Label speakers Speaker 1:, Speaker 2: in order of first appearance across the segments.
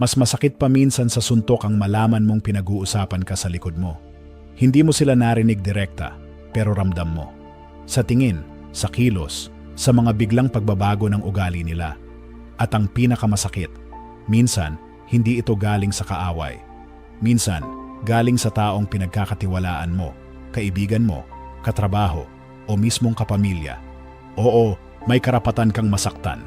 Speaker 1: Mas masakit pa minsan sa suntok ang malaman mong pinag-uusapan ka sa likod mo. Hindi mo sila narinig direkta, pero ramdam mo. Sa tingin, sa kilos, sa mga biglang pagbabago ng ugali nila. At ang pinakamasakit, minsan, hindi ito galing sa kaaway. Minsan, galing sa taong pinagkakatiwalaan mo, kaibigan mo, katrabaho, o mismong kapamilya. Oo, may karapatan kang masaktan.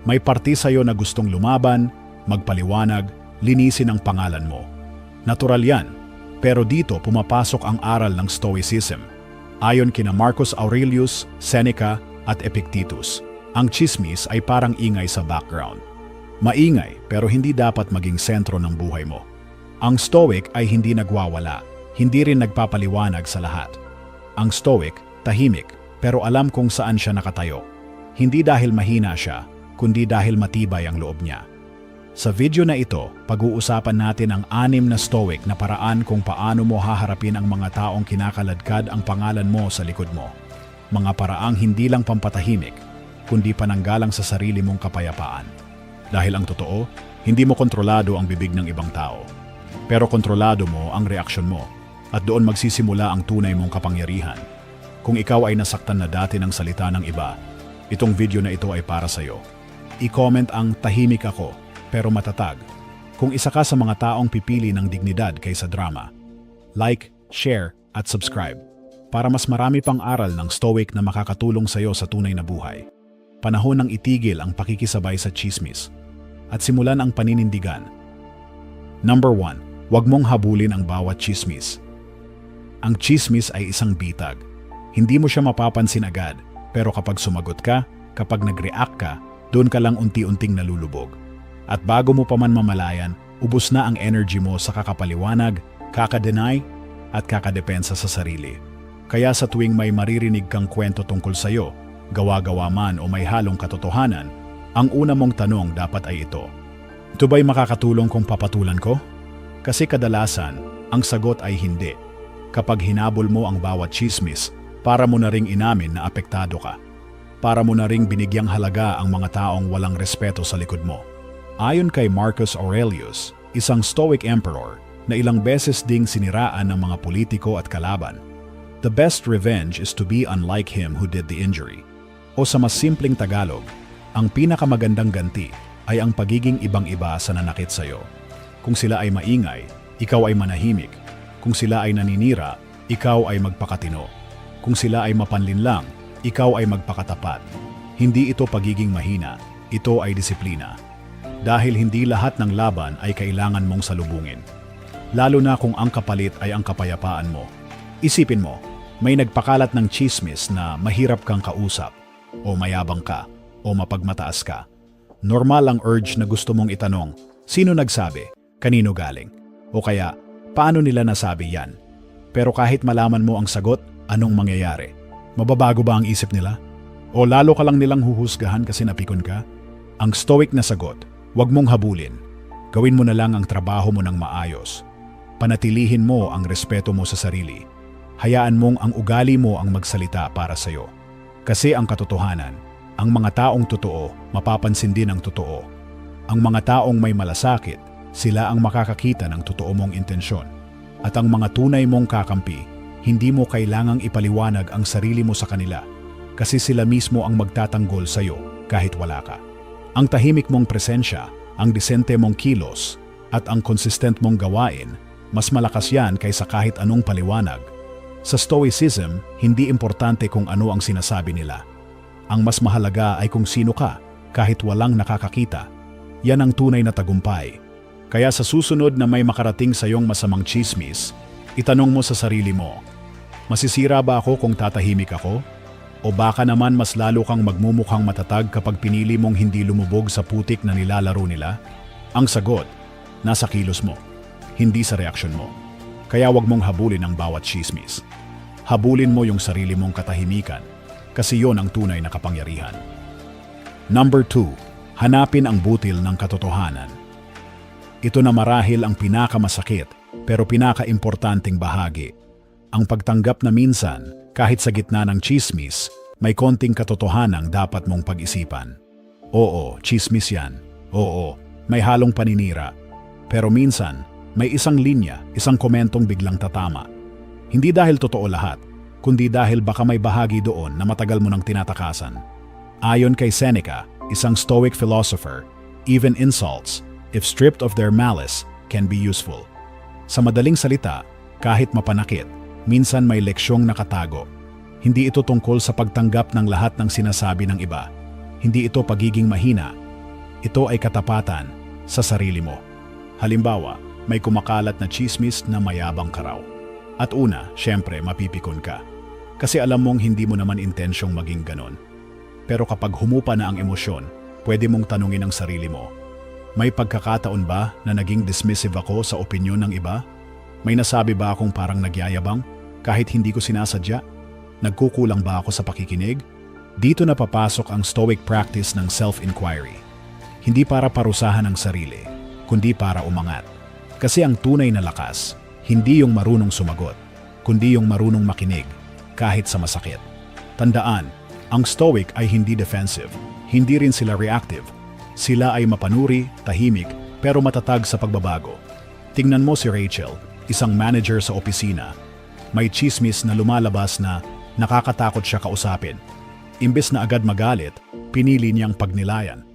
Speaker 1: May parti sa'yo na gustong lumaban, magpaliwanag, linisin ang pangalan mo. Natural yan, pero dito pumapasok ang aral ng Stoicism. Ayon kina Marcus Aurelius, Seneca, at Epictetus, ang tsismis ay parang ingay sa background. Maingay pero hindi dapat maging sentro ng buhay mo. Ang Stoic ay hindi nagwawala, hindi rin nagpapaliwanag sa lahat. Ang Stoic, tahimik, pero alam kung saan siya nakatayo. Hindi dahil mahina siya, kundi dahil matibay ang loob niya. Sa video na ito, pag-uusapan natin ang 6 na Stoic na paraan kung paano mo haharapin ang mga taong kinakaladkad ang pangalan mo sa likod mo. Mga paraang hindi lang pampatahimik, kundi pananggalang sa sarili mong kapayapaan. Dahil ang totoo, hindi mo kontrolado ang bibig ng ibang tao. Pero kontrolado mo ang reaksyon mo, at doon magsisimula ang tunay mong kapangyarihan. Kung ikaw ay nasaktan na dati ng salita ng iba, itong video na ito ay para sa'yo. I-comment ang tahimik ako, pero matatag. Kung isa ka sa mga taong pipili ng dignidad kaysa drama. Like, share, at subscribe. Para mas marami pang aral ng Stoic na makakatulong sa'yo sa tunay na buhay. Panahon ng itigil ang pakikisabay sa tsismis at simulan ang paninindigan. Number 1. Huwag mong habulin ang bawat tsismis. Ang tsismis ay isang bitag. Hindi mo siya mapapansin agad, pero kapag sumagot ka, kapag nag-react ka, doon ka lang unti-unting nalulubog. At bago mo pa man mamalayan, ubos na ang energy mo sa kakapaliwanag, kakadenay, at kakadepensa sa sarili. Kaya sa tuwing may maririnig kang kwento tungkol sa'yo, gawa-gawa man o may halong katotohanan, ang una mong tanong dapat ay ito. Ito ba'y makakatulong kung papatulan ko? Kasi kadalasan, ang sagot ay hindi. Kapag hinabol mo ang bawat tsismis, para mo na ring inamin na apektado ka. Para mo na ring binigyang halaga ang mga taong walang respeto sa likod mo. Ayon kay Marcus Aurelius, isang Stoic emperor na ilang beses ding siniraan ng mga politiko at kalaban, the best revenge is to be unlike him who did the injury. O sa mas simpleng Tagalog, ang pinakamagandang ganti ay ang pagiging ibang-iba sa nanakit sa'yo. Kung sila ay maingay, ikaw ay manahimik. Kung sila ay naninira, ikaw ay magpakatino. Kung sila ay mapanlinlang, ikaw ay magpakatapat. Hindi ito pagiging mahina, ito ay disiplina. Dahil hindi lahat ng laban ay kailangan mong salubungin. Lalo na kung ang kapalit ay ang kapayapaan mo. Isipin mo, may nagpakalat ng tsismis na mahirap kang kausap, o mayabang ka, o mapagmataas ka. Normal ang urge na gusto mong itanong, sino nagsabi, kanino galing, o kaya, paano nila nasabi yan? Pero kahit malaman mo ang sagot, anong mangyayari? Mababago ba ang isip nila? O lalo ka lang nilang huhusgahan kasi napikon ka? Ang Stoic na sagot, huwag mong habulin. Gawin mo na lang ang trabaho mo ng maayos. Panatilihin mo ang respeto mo sa sarili. Hayaan mong ang ugali mo ang magsalita para sa'yo. Kasi ang katotohanan, ang mga taong totoo, mapapansin din ang totoo. Ang mga taong may malasakit, sila ang makakakita ng totoo mong intensyon. At ang mga tunay mong kakampi, hindi mo kailangang ipaliwanag ang sarili mo sa kanila kasi sila mismo ang magtatanggol sa'yo kahit wala ka. Ang tahimik mong presensya, ang disente mong kilos, at ang consistent mong gawain, mas malakas yan kaysa kahit anong paliwanag. Sa Stoicism, hindi importante kung ano ang sinasabi nila. Ang mas mahalaga ay kung sino ka, kahit walang nakakakita. Yan ang tunay na tagumpay. Kaya sa susunod na may makarating sa iyong masamang tsismis, itanong mo sa sarili mo, masisira ba ako kung tatahimik ako? O baka naman mas lalo kang magmumukhang matatag kapag pinili mong hindi lumubog sa putik na nilalaro nila? Ang sagot, nasa kilos mo, hindi sa reaksyon mo. Kaya wag mong habulin ang bawat tsismis. Habulin mo yung sarili mong katahimikan, kasi yon ang tunay na kapangyarihan. Number 2, hanapin ang butil ng katotohanan. Ito na marahil ang pinakamasakit, pero pinakaimportanteng bahagi. Ang pagtanggap na minsan, kahit sa gitna ng tsismis, may konting katotohanang dapat mong pag-isipan. Oo, tsismis yan. Oo, may halong paninira. Pero minsan, may isang linya, isang komentong biglang tatama. Hindi dahil totoo lahat, kundi dahil baka may bahagi doon na matagal mo nang tinatakasan. Ayon kay Seneca, isang Stoic philosopher, even insults, if stripped of their malice, can be useful. Sa madaling salita, kahit mapanakit, minsan may leksyong nakatago. Hindi ito tungkol sa pagtanggap ng lahat ng sinasabi ng iba. Hindi ito pagiging mahina. Ito ay katapatan sa sarili mo. Halimbawa, may kumakalat na tsismis na mayabang ka raw. At una, syempre mapipikon ka. Kasi alam mong hindi mo naman intensyong maging ganon. Pero kapag humupa na ang emosyon, pwede mong tanungin ang sarili mo. May pagkakataon ba na naging dismissive ako sa opinyon ng iba? May nasabi ba akong parang nagyayabang kahit hindi ko sinasadya? Nagkukulang ba ako sa pakikinig? Dito na papasok ang Stoic practice ng self-inquiry. Hindi para parusahan ang sarili, kundi para umangat. Kasi ang tunay na lakas, hindi yung marunong sumagot, kundi yung marunong makinig, kahit sa masakit. Tandaan, ang Stoic ay hindi defensive, hindi rin sila reactive. Sila ay mapanuri, tahimik, pero matatag sa pagbabago. Tingnan mo si Rachel, isang manager sa opisina. May tsismis na lumalabas na nakakatakot siya kausapin. Imbes na agad magalit, pinili niyang pagnilayan.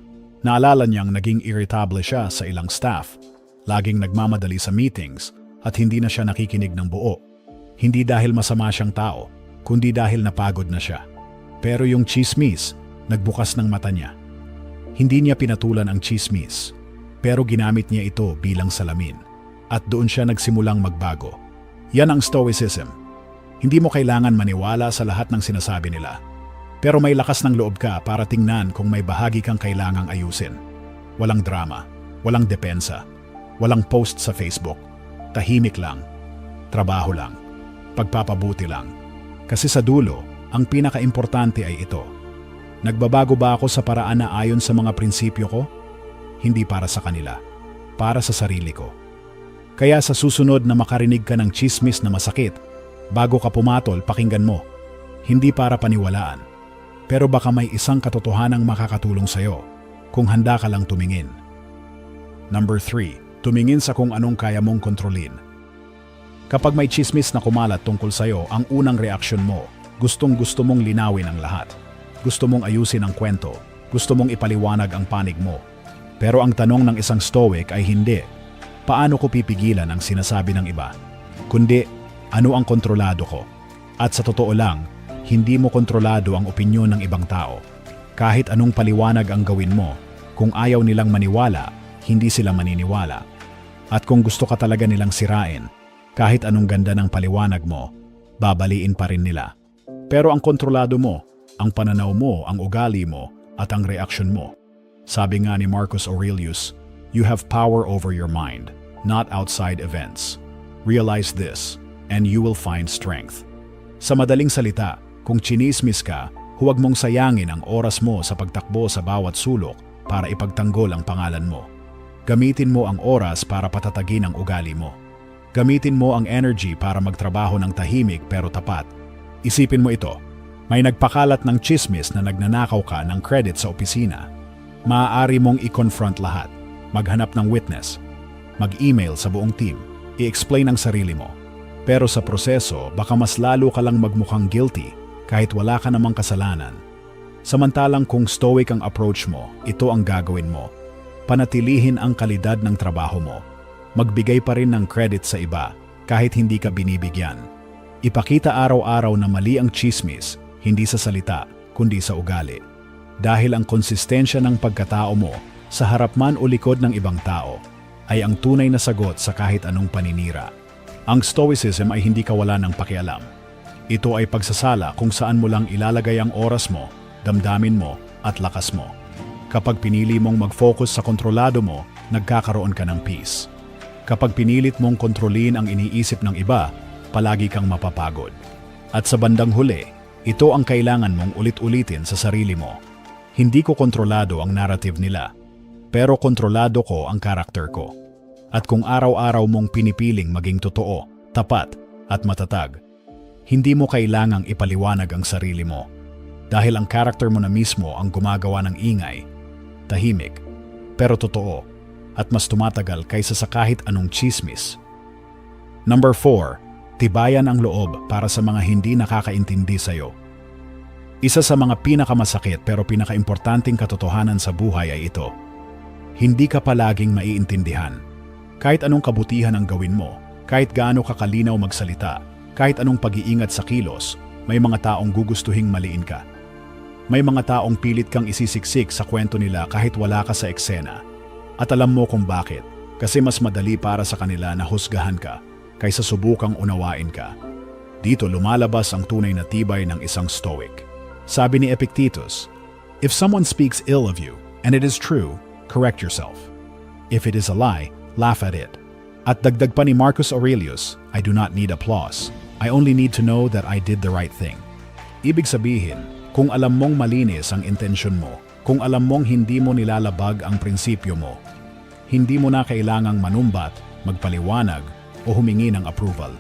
Speaker 1: Naalala niyang naging irritable siya sa ilang staff. Laging nagmamadali sa meetings at hindi na siya nakikinig ng buo. Hindi dahil masama siyang tao, kundi dahil napagod na siya. Pero yung tsismis, nagbukas ng mata niya. Hindi niya pinatulan ang tsismis, pero ginamit niya ito bilang salamin. At doon siya nagsimulang magbago. Yan ang Stoicism. Hindi mo kailangan maniwala sa lahat ng sinasabi nila. Pero may lakas ng loob ka para tingnan kung may bahagi kang kailangang ayusin. Walang drama, walang depensa, walang post sa Facebook. Tahimik lang, trabaho lang, pagpapabuti lang. Kasi sa dulo, ang pinaka-importante ay ito. Nagbabago ba ako sa paraan na ayon sa mga prinsipyo ko? Hindi para sa kanila, para sa sarili ko. Kaya sa susunod na makarinig ka ng tsismis na masakit, bago ka pumatol, pakinggan mo. Hindi para paniwalaan. Pero baka may isang katotohanang makakatulong sa'yo kung handa ka lang tumingin. Number 3. Tumingin sa kung anong kaya mong kontrolin. Kapag may tsismis na kumalat tungkol sa'yo, ang unang reaksyon mo, gustong-gusto mong linawin ang lahat. Gusto mong ayusin ang kwento. Gusto mong ipaliwanag ang panig mo. Pero ang tanong ng isang Stoic ay hindi, paano ko pipigilan ang sinasabi ng iba? Kundi, ano ang kontrolado ko? At sa totoo lang, hindi mo kontrolado ang opinyon ng ibang tao. Kahit anong paliwanag ang gawin mo, kung ayaw nilang maniwala, hindi sila maniniwala. At kung gusto ka talaga nilang sirain, kahit anong ganda ng paliwanag mo, babaliin pa rin nila. Pero ang kontrolado mo, ang pananaw mo, ang ugali mo, at ang reaksyon mo. Sabi nga ni Marcus Aurelius, you have power over your mind, not outside events. Realize this, and you will find strength. Sa madaling salita, kung tsinismis ka, huwag mong sayangin ang oras mo sa pagtakbo sa bawat sulok para ipagtanggol ang pangalan mo. Gamitin mo ang oras para patatagin ang ugali mo. Gamitin mo ang energy para magtrabaho ng tahimik pero tapat. Isipin mo ito, may nagpakalat ng tsismis na nagnanakaw ka ng credit sa opisina. Maaari mong i-confront lahat, maghanap ng witness, mag-email sa buong team, i-explain ang sarili mo. Pero sa proseso, baka mas lalo ka lang magmukhang guilty kahit wala ka namang kasalanan. Samantalang kung Stoic ang approach mo, ito ang gagawin mo. Panatilihin ang kalidad ng trabaho mo. Magbigay pa rin ng credit sa iba kahit hindi ka binibigyan. Ipakita araw-araw na mali ang tsismis, hindi sa salita, kundi sa ugali. Dahil ang konsistensya ng pagkatao mo sa harap man o likod ng ibang tao ay ang tunay na sagot sa kahit anong paninira. Ang Stoicism ay hindi kawalan ng pakialam. Ito ay pagsasala kung saan mo lang ilalagay ang oras mo, damdamin mo, at lakas mo. Kapag pinili mong mag-focus sa kontrolado mo, nagkakaroon ka ng peace. Kapag pinilit mong kontrolin ang iniisip ng iba, palagi kang mapapagod. At sa bandang huli, ito ang kailangan mong ulit-ulitin sa sarili mo. Hindi ko kontrolado ang narrative nila, pero kontrolado ko ang karakter ko. At kung araw-araw mong pinipiling maging totoo, tapat, at matatag, hindi mo kailangang ipaliwanag ang sarili mo. Dahil ang karakter mo na mismo ang gumagawa ng ingay, tahimik, pero totoo. at mas tumatagal kaysa sa kahit anong chismis. Number 4. Tibayan ang loob para sa mga hindi nakakaintindi sa'yo. Isa sa mga pinakamasakit pero pinakaimportanteng katotohanan sa buhay ay ito. Hindi ka palaging maiintindihan. Kahit anong kabutihan ang gawin mo, kahit gaano kakalinaw magsalita, kahit anong pag-iingat sa kilos, may mga taong gugustuhing maliin ka. May mga taong pilit kang isisiksik sa kwento nila kahit wala ka sa eksena. At alam mo kung bakit, kasi mas madali para sa kanila na husgahan ka kaysa subukang unawain ka. Dito lumalabas ang tunay na tibay ng isang stoic. Sabi ni Epictetus, "If someone speaks ill of you, and it is true, correct yourself. If it is a lie, laugh at it." At dagdag pa ni Marcus Aurelius, "I do not need applause. I only need to know that I did the right thing." Ibig sabihin, kung alam mong malinis ang intensyon mo, kung alam mong hindi mo nilalabag ang prinsipyo mo, hindi mo na kailangang manumbat, magpaliwanag, o humingi ng approval.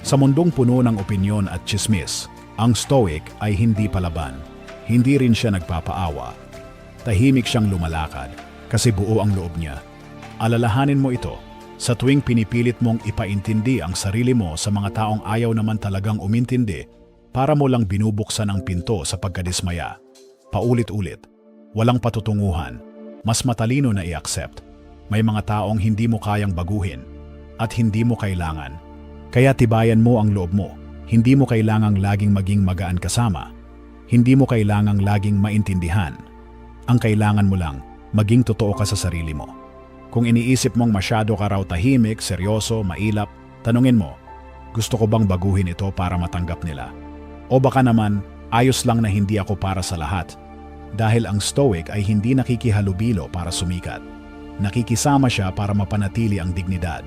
Speaker 1: Sa mundong puno ng opinyon at tsismis, ang stoic ay hindi palaban. Hindi rin siya nagpapaawa. Tahimik siyang lumalakad kasi buo ang loob niya. Alalahanin mo ito, sa tuwing pinipilit mong ipaintindi ang sarili mo sa mga taong ayaw naman talagang umintindi, para mo lang binubuksan ang pinto sa pagkadismaya. Paulit-ulit, walang patutunguhan, mas matalino na i-accept. May mga taong hindi mo kayang baguhin at hindi mo kailangan. Kaya tibayan mo ang loob mo. Hindi mo kailangang laging maging magaan kasama. Hindi mo kailangang laging maintindihan. Ang kailangan mo lang, maging totoo ka sa sarili mo. Kung iniisip mong masyado ka raw tahimik, seryoso, mailap, tanungin mo, gusto ko bang baguhin ito para matanggap nila? O baka naman, ayos lang na hindi ako para sa lahat. Dahil ang stoic ay hindi nakikihalubilo para sumikat. Nakikisama siya para mapanatili ang dignidad.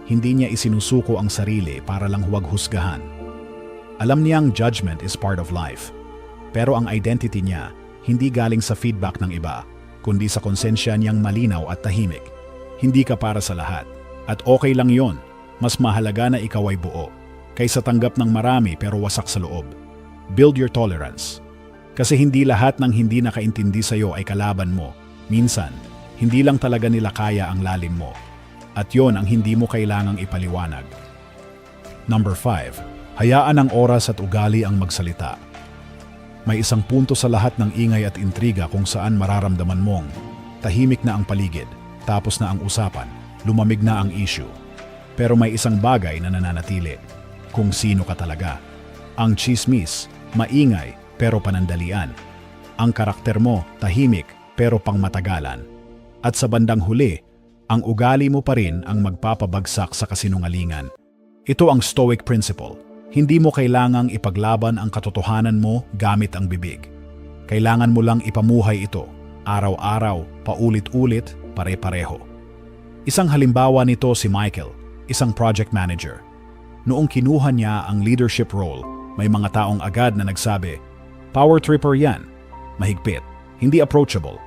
Speaker 1: Hindi niya isinusuko ang sarili para lang huwag husgahan. Alam niyang judgment is part of life. Pero ang identity niya, hindi galing sa feedback ng iba, kundi sa konsensya niyang malinaw at tahimik. Hindi ka para sa lahat. At okay lang yon. Mas mahalaga na ikaw ay buo, kaysa tanggap ng marami pero wasak sa loob. Build your tolerance. Kasi hindi lahat ng hindi nakaintindi sa'yo ay kalaban mo. Minsan, hindi lang talaga nila kaya ang lalim mo. At yon ang hindi mo kailangang ipaliwanag. Number 5. Hayaan ang oras at ugali ang magsalita. May isang punto sa lahat ng ingay at intriga kung saan mararamdaman mong tahimik na ang paligid, tapos na ang usapan, lumamig na ang issue. Pero may isang bagay na nananatili, kung sino ka talaga. Ang chismis, maingay pero panandalian. Ang karakter mo, tahimik pero pangmatagalan. At sa bandang huli, ang ugali mo pa rin ang magpapabagsak sa kasinungalingan. Ito ang Stoic principle. Hindi mo kailangang ipaglaban ang katotohanan mo gamit ang bibig. Kailangan mo lang ipamuhay ito, araw-araw, paulit-ulit, pare-pareho. Isang halimbawa nito si Michael, isang project manager. Noong kinuha niya ang leadership role, may mga taong agad na nagsabi, "Power tripper yan, mahigpit, hindi approachable."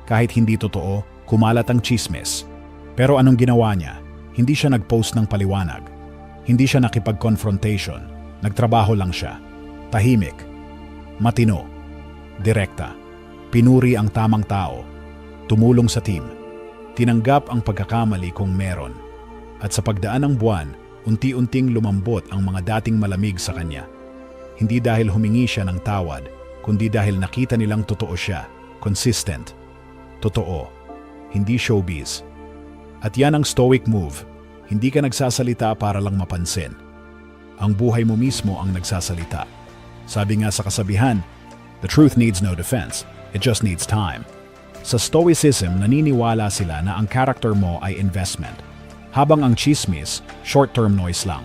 Speaker 1: Kahit hindi totoo, kumalat ang chismis. Pero anong ginawa niya? Hindi siya nag-post ng paliwanag. Hindi siya nakipag-confrontation. Nagtrabaho lang siya. Tahimik. Matino. Direkta. Pinuri ang tamang tao. Tumulong sa team. Tinanggap ang pagkakamali kung meron. At sa pagdaan ng buwan, unti-unting lumambot ang mga dating malamig sa kanya. Hindi dahil humingi siya ng tawad, kundi dahil nakita nilang totoo siya. Consistent. Totoo. Hindi showbiz. At yan ang stoic move. Hindi ka nagsasalita para lang mapansin. Ang buhay mo mismo ang nagsasalita. Sabi nga sa kasabihan, "The truth needs no defense. It just needs time." Sa Stoicism, naniniwala sila na ang character mo ay investment, habang ang chismis, short-term noise lang.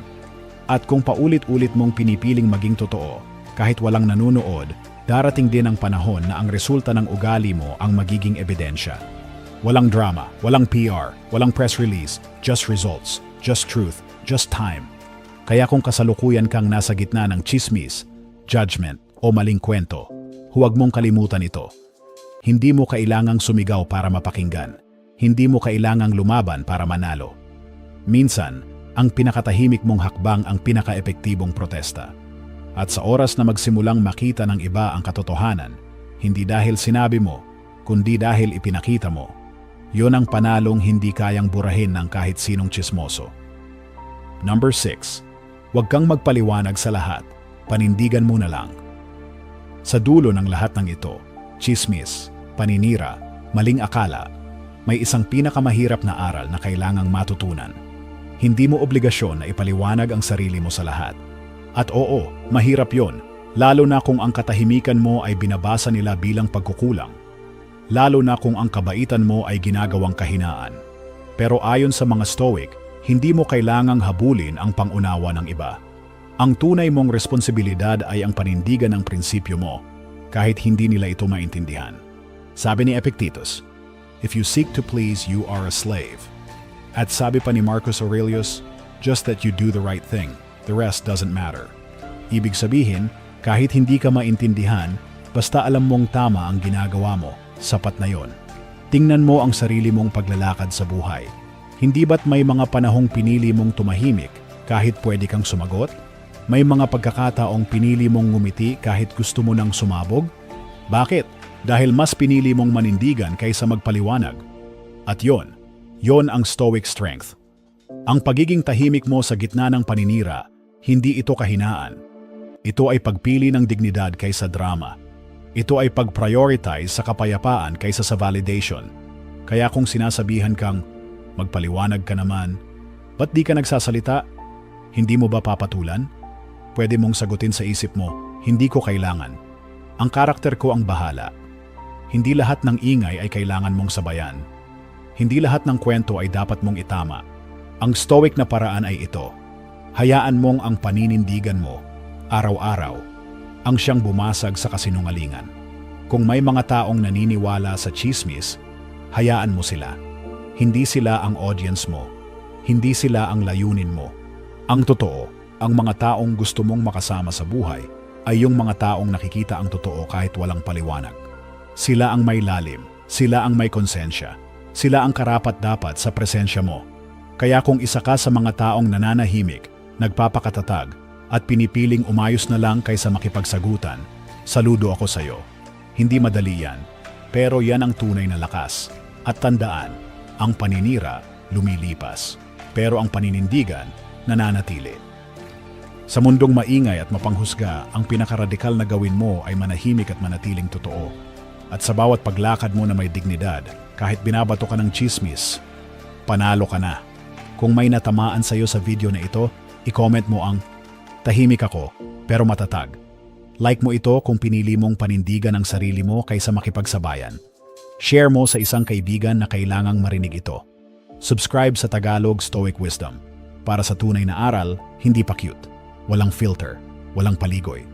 Speaker 1: At kung paulit-ulit mong pinipiling maging totoo, kahit walang nanunood, darating din ang panahon na ang resulta ng ugali mo ang magiging ebidensya. Walang drama, walang PR, walang press release, just results, just truth, just time. Kaya kung kasalukuyan kang nasa gitna ng chismis, judgment o maling kwento, huwag mong kalimutan ito. Hindi mo kailangang sumigaw para mapakinggan. Hindi mo kailangang lumaban para manalo. Minsan, ang pinakatahimik mong hakbang ang pinaka-epektibong protesta. At sa oras na magsimulang makita ng iba ang katotohanan, hindi dahil sinabi mo, kundi dahil ipinakita mo, Yun ang panalong hindi kayang burahin ng kahit sinong tsismoso. Number 6. Huwag kang magpaliwanag sa lahat. Panindigan mo na lang. Sa dulo ng lahat ng ito, tsismis, paninira, maling akala, may isang pinakamahirap na aral na kailangang matutunan. Hindi mo obligasyon na ipaliwanag ang sarili mo sa lahat. At oo, mahirap yon, lalo na kung ang katahimikan mo ay binabasa nila bilang pagkukulang. Lalo na kung ang kabaitan mo ay ginagawang kahinaan. Pero ayon sa mga Stoic, hindi mo kailangang habulin ang pangunawa ng iba. Ang tunay mong responsibilidad ay ang panindigan ng prinsipyo mo, kahit hindi nila ito maintindihan. Sabi ni Epictetus, "If you seek to please, you are a slave." At sabi pa ni Marcus Aurelius, "Just that you do the right thing, the rest doesn't matter." Ibig sabihin, kahit hindi ka maintindihan, basta alam mong tama ang ginagawa mo, sapat na yon. Tingnan mo ang sarili mong paglalakad sa buhay. Hindi ba't may mga panahong pinili mong tumahimik kahit pwede kang sumagot? May mga pagkakataong pinili mong ngumiti kahit gusto mo nang sumabog? Bakit? Dahil mas pinili mong manindigan kaysa magpaliwanag. At yon ang Stoic strength. Ang pagiging tahimik mo sa gitna ng paninira, hindi ito kahinaan. Ito ay pagpili ng dignidad kaysa drama. Ito ay pag-prioritize sa kapayapaan kaysa sa validation. Kaya kung sinasabihan kang, magpaliwanag ka naman, ba't di ka nagsasalita? Hindi mo ba papatulan? Pwede mong sagutin sa isip mo, hindi ko kailangan. Ang karakter ko ang bahala. Hindi lahat ng ingay ay kailangan mong sabayan. Hindi lahat ng kwento ay dapat mong itama. Ang Stoic na paraan ay ito. Hayaan mong ang paninindigan mo, araw-araw, ang siyang bumasag sa kasinungalingan. Kung may mga taong naniniwala sa chismis, hayaan mo sila. Hindi sila ang audience mo. Hindi sila ang layunin mo. Ang totoo, ang mga taong gusto mong makasama sa buhay ay yung mga taong nakikita ang totoo kahit walang paliwanag. Sila ang may lalim, sila ang may konsensya, sila ang karapat-dapat sa presensya mo. Kaya kung isa ka sa mga taong nananahimik, nagpapakatatag, at pinipiling umayos na lang kaysa makipagsagutan, saludo ako sa iyo. Hindi madali yan, pero yan ang tunay na lakas. At tandaan, ang paninira lumilipas, pero ang paninindigan nananatili. Sa mundong maingay at mapanghusga, ang pinakaradikal na gawin mo ay manahimik at manatiling totoo. At sa bawat paglakad mo na may dignidad, kahit binabato ka ng chismis, panalo ka na. Kung may natamaan sa iyo sa video na ito, i-comment mo ang tahimik ako, pero matatag. Like mo ito kung pinili mong panindigan ang sarili mo kaysa makipagsabayan. Share mo sa isang kaibigan na kailangang marinig ito. Subscribe sa Tagalog Stoic Wisdom para sa tunay na aral, hindi pa cute. Walang filter, walang paligoy.